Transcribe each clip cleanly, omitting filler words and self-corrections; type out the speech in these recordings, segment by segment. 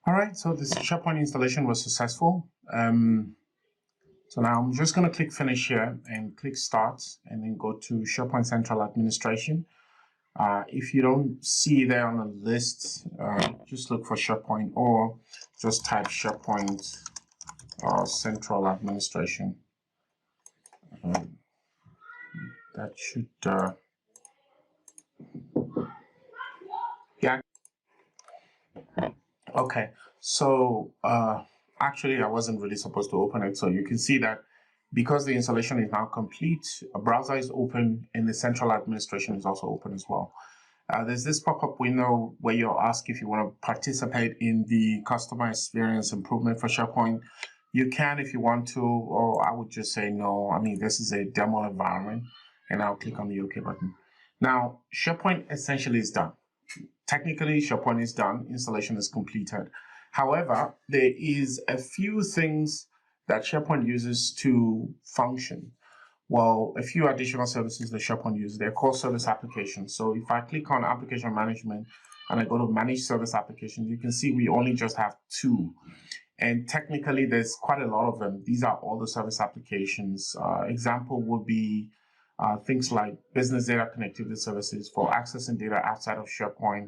All right, so this SharePoint installation was successful. So now I'm just going to click Finish here and click Start, and then go to SharePoint Central Administration. If you don't see there on the list, just look for SharePoint or just type SharePoint Central Administration. That should, yeah. Okay, so actually I wasn't really supposed to open it. So you can see that because the installation is now complete, a browser is open and the central administration is also open as well. There's this pop-up window where you're asked if you want to participate in the customer experience improvement for SharePoint. You can if you want to, or I would just say no. I mean, this is a demo environment, and I'll click on the OK button. Now, SharePoint essentially is done. Technically, SharePoint is done, installation is completed. However, there is a few things that SharePoint uses to function. Well, a few additional services that SharePoint uses, they're called service applications. So if I click on application management and I go to manage service applications, you can see we only just have two. And technically, there's quite a lot of them. These are all the service applications. Example would be things like business data connectivity services for accessing data outside of SharePoint,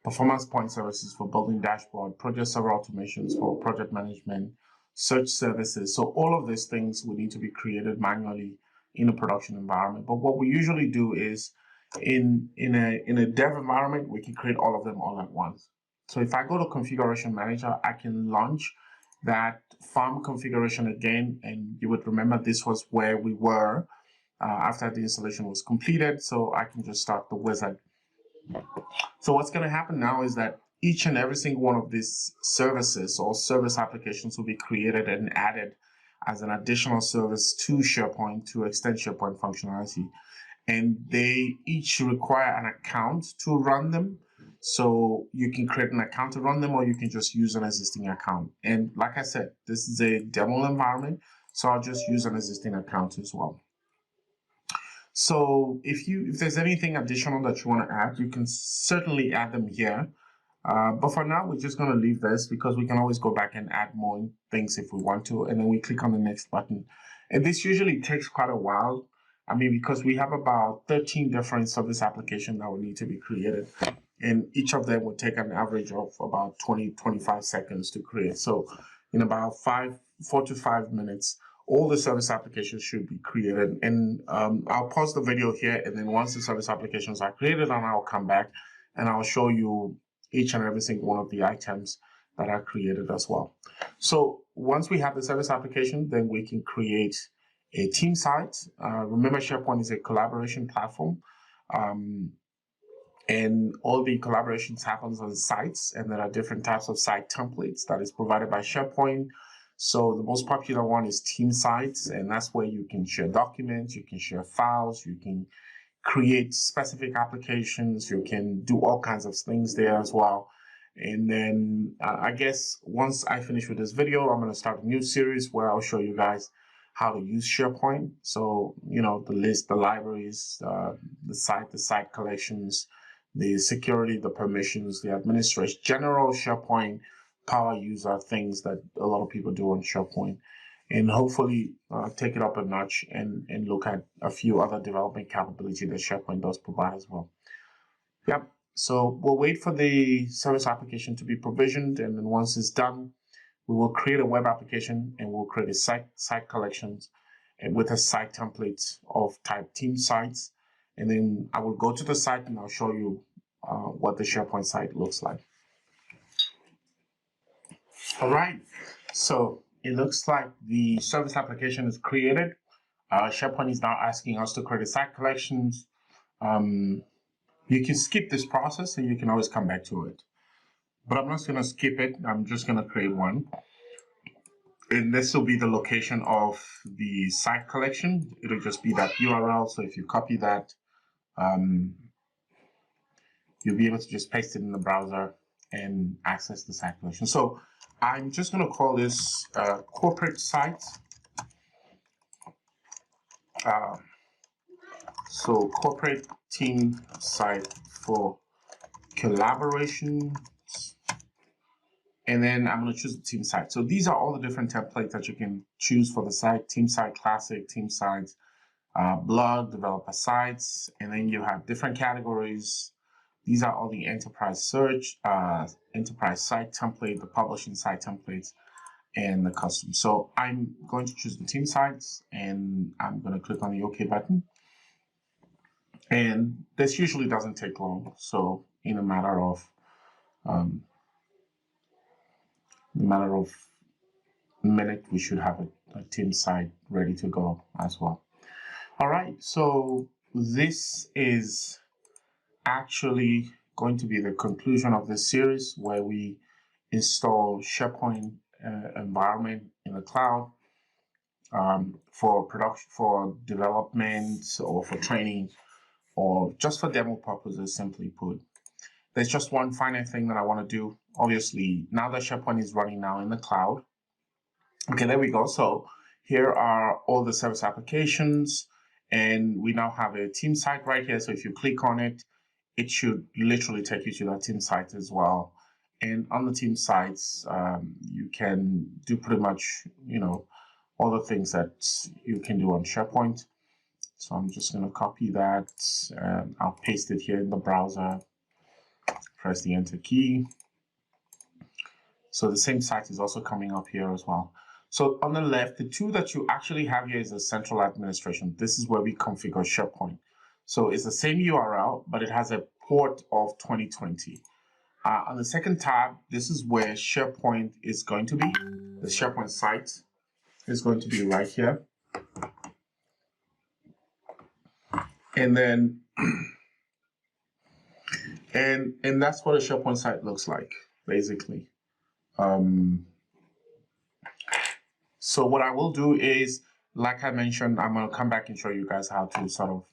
performance point services for building dashboard, project server automations for project management, search services. So all of these things will need to be created manually in a production environment. But what we usually do is in a dev environment, we can create all of them all at once. So if I go to Configuration Manager, I can launch that farm configuration again, and you would remember this was where we were after the installation was completed. So I can just start the wizard. So what's going to happen now is that each and every single one of these services or service applications will be created and added as an additional service to SharePoint to extend SharePoint functionality. And they each require an account to run them. So you can create an account to run them, or you can just use an existing account. And like I said, this is a demo environment, so I'll just use an existing account as well. So if there's anything additional that you want to add, you can certainly add them here. But for now, we're just going to leave this because we can always go back and add more things if we want to. And then we click on the next button. And this usually takes quite a while. I mean, because we have about 13 different service applications that will need to be created. And each of them will take an average of about 20-25 seconds to create. So in about 4 to 5 minutes, all the service applications should be created. And I'll pause the video here. And then once the service applications are created, and I'll come back and I'll show you each and every single one of the items that are created as well. So once we have the service application, then we can create a team site. Remember, SharePoint is a collaboration platform. And all the collaborations happens on sites, and there are different types of site templates that is provided by SharePoint. So the most popular one is team sites, and that's where you can share documents, you can share files, you can create specific applications, you can do all kinds of things there as well. And then I guess once I finish with this video, I'm going to start a new series where I'll show you guys how to use SharePoint. So, you know, the list, the libraries, the site collections, the security, the permissions, the administration, general SharePoint power user things that a lot of people do on SharePoint, and hopefully take it up a notch and look at a few other development capability that SharePoint does provide as well. Yep. So we'll wait for the service application to be provisioned, and then once it's done, we will create a web application and we'll create a site collections and with a site template of type team sites. And then I will go to the site and I'll show you what the SharePoint site looks like. All right, so it looks like the service application is created. SharePoint is now asking us to create a site collections. You can skip this process and you can always come back to it. But I'm not going to skip it. I'm just going to create one. And this will be the location of the site collection. It'll just be that URL. So if you copy that, you'll be able to just paste it in the browser and access the site collection. So I'm just going to call this corporate site. So corporate team site for collaboration And then I'm going to choose the team site. So these are all the different templates that you can choose for the site: team site classic, team sites, blog, developer sites, and then you have different categories. These are all the enterprise search, enterprise site template, the publishing site templates, and the custom. So I'm going to choose the team sites, and I'm going to click on the OK button. And this usually doesn't take long. So in a matter of minute, we should have a team site ready to go as well. All right, so this is actually going to be the conclusion of this series, where we install SharePoint environment in the cloud for production, for development, or for training, or just for demo purposes, simply put. There's just one final thing that I want to do. Obviously, now that SharePoint is running now in the cloud, okay, there we go. So here are all the service applications, and we now have a team site right here. So if you click on it, it should literally take you to that team site as well. And on the team sites, you can do pretty much, all the things that you can do on SharePoint. So I'm just going to copy that, and I'll paste it here in the browser. Press the Enter key. So the same site is also coming up here as well. So on the left, the tool that you actually have here is the central administration. This is where we configure SharePoint. So it's the same URL, but it has a port of 2020. On the second tab, this is where SharePoint is going to be. The SharePoint site is going to be right here. And then, and that's what a SharePoint site looks like, basically. So what I will do is, like I mentioned, I'm going to come back and show you guys how to sort of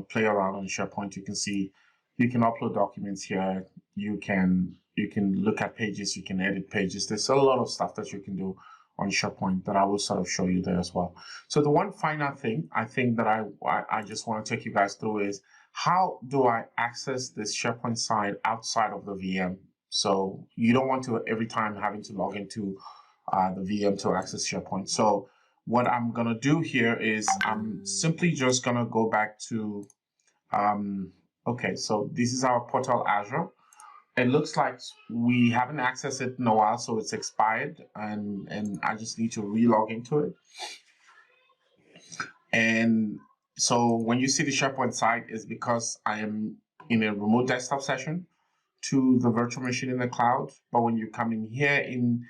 play around on SharePoint. You can see, you can upload documents here. You can look at pages. You can edit pages. There's a lot of stuff that you can do on SharePoint that I will sort of show you there as well. So the one final thing I think that I just want to take you guys through is, how do I access this SharePoint site outside of the VM? So you don't want to every time having to log into the VM to access SharePoint. So what I'm going to do here is I'm simply just going to go back to, okay, so this is our portal Azure. It looks like we haven't accessed it in a while, so it's expired, and I just need to re-log into it. And so when you see the SharePoint site, is because I am in a remote desktop session to the virtual machine in the cloud. But when you come in here in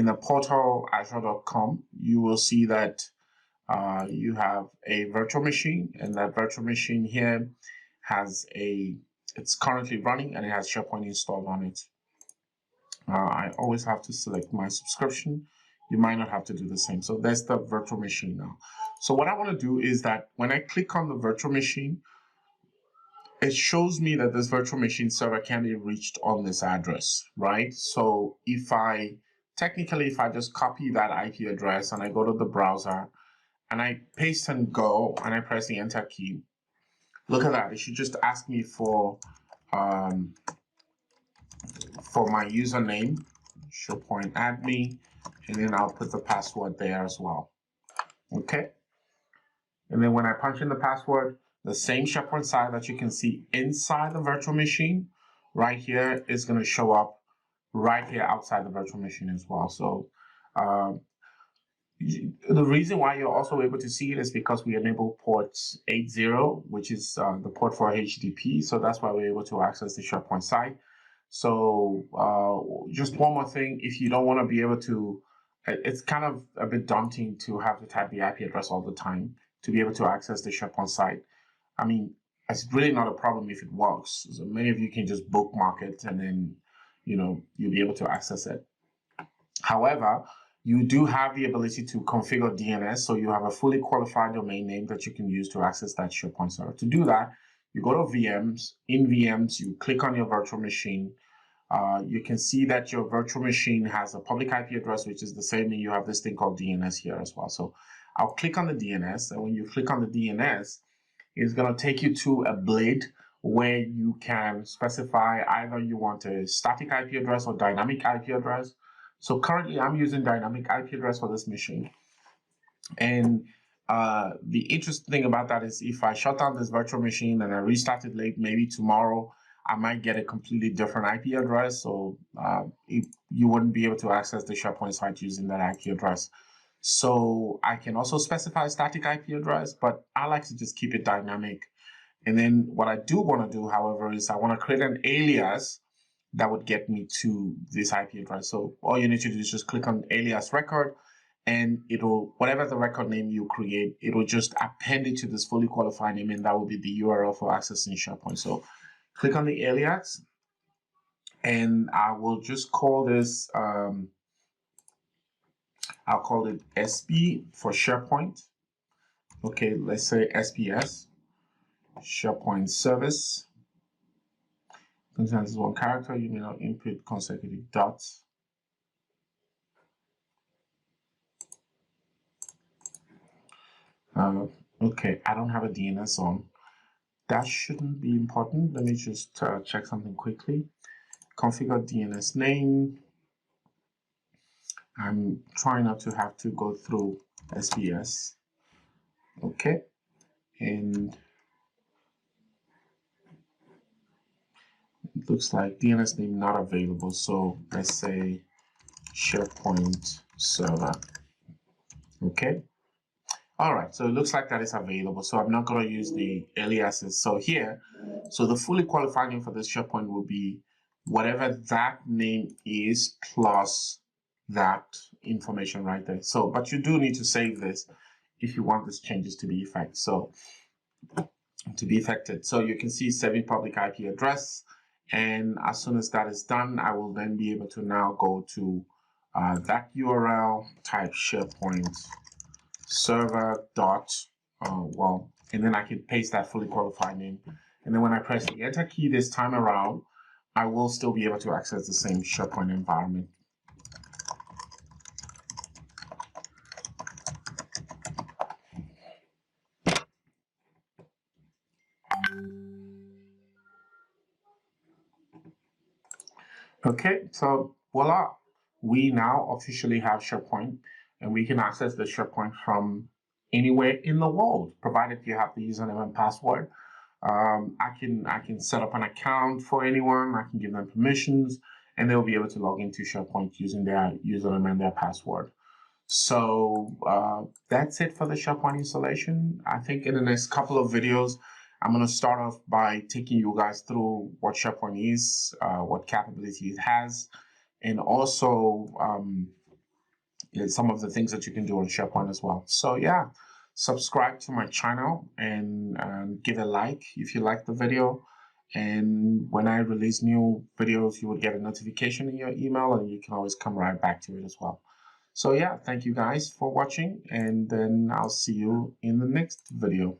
the portal azure.com, you will see that you have a virtual machine, and that virtual machine here has it's currently running, and it has SharePoint installed on it. I always have to select my subscription. You might not have to do the same. So there's the virtual machine now. So what I want to do is that when I click on the virtual machine, it shows me that this virtual machine server can be reached on this address, right? So if I just copy that IP address and I go to the browser and I paste and go and I press the Enter key, look at that. It should just ask me for my username, SharePoint admin, and then I'll put the password there as well. Okay. And then when I punch in the password, the same SharePoint site that you can see inside the virtual machine right here is going to show up right here outside the virtual machine as well. So the reason why you're also able to see it is because we enable ports 80, which is the port for HTTP. So that's why we're able to access the SharePoint site. So just one more thing, if you don't want to be able to, it's kind of a bit daunting to have to type the IP address all the time to be able to access the SharePoint site. I mean, it's really not a problem if it works. So many of you can just bookmark it and then, you'll be able to access it. However, you do have the ability to configure DNS, so you have a fully qualified domain name that you can use to access that SharePoint server. To do that, you go to VMs. In VMs, you click on your virtual machine. You can see that your virtual machine has a public IP address, which is the same, and you have this thing called DNS here as well. So I'll click on the DNS, and when you click on the DNS, it's going to take you to a blade where you can specify either you want a static IP address or dynamic IP address. So currently I'm using dynamic IP address for this machine. And the interesting thing about that is if I shut down this virtual machine and I restart it late, maybe tomorrow, I might get a completely different IP address. So you wouldn't be able to access the SharePoint site using that IP address. So I can also specify a static IP address, but I like to just keep it dynamic. And then what I do want to do, however, is I want to create an alias that would get me to this IP address. So all you need to do is just click on alias record, and it'll, whatever the record name you create, it'll just append it to this fully qualified name, and that will be the URL for accessing SharePoint. So click on the alias, and I will just call this, I'll call it SP for SharePoint. Okay, let's say SPS, SharePoint service. Contains one character, you may not input consecutive dots. Okay, I don't have a DNS on. That shouldn't be important. Let me just check something quickly. Configure DNS name. I'm trying not to have to go through SPS. Okay, and it looks like DNS name not available. So let's say SharePoint server. Okay. All right, so it looks like that is available. So I'm not going to use the aliases. So here, so the fully qualified name for this SharePoint will be whatever that name is plus that information right there. So, but you do need to save this if you want these changes to be effected. So, so you can see saving public IP address. And as soon as that is done, I will then be able to now go to that URL, type SharePoint server dot and then I can paste that fully qualified name, and then when I press the enter key this time around, I will still be able to access the same SharePoint environment. Okay, so voila, we now officially have SharePoint, and we can access the SharePoint from anywhere in the world, provided you have the username and password. I can set up an account for anyone. I can give them permissions, and they'll be able to log into SharePoint using their username and their password. So that's it for the SharePoint installation. I think in the next couple of videos, I'm going to start off by taking you guys through what SharePoint is, what capability it has, and also some of the things that you can do on SharePoint as well. So yeah, subscribe to my channel and give a like if you like the video. And when I release new videos, you will get a notification in your email, and you can always come right back to it as well. So yeah, thank you guys for watching, and then I'll see you in the next video.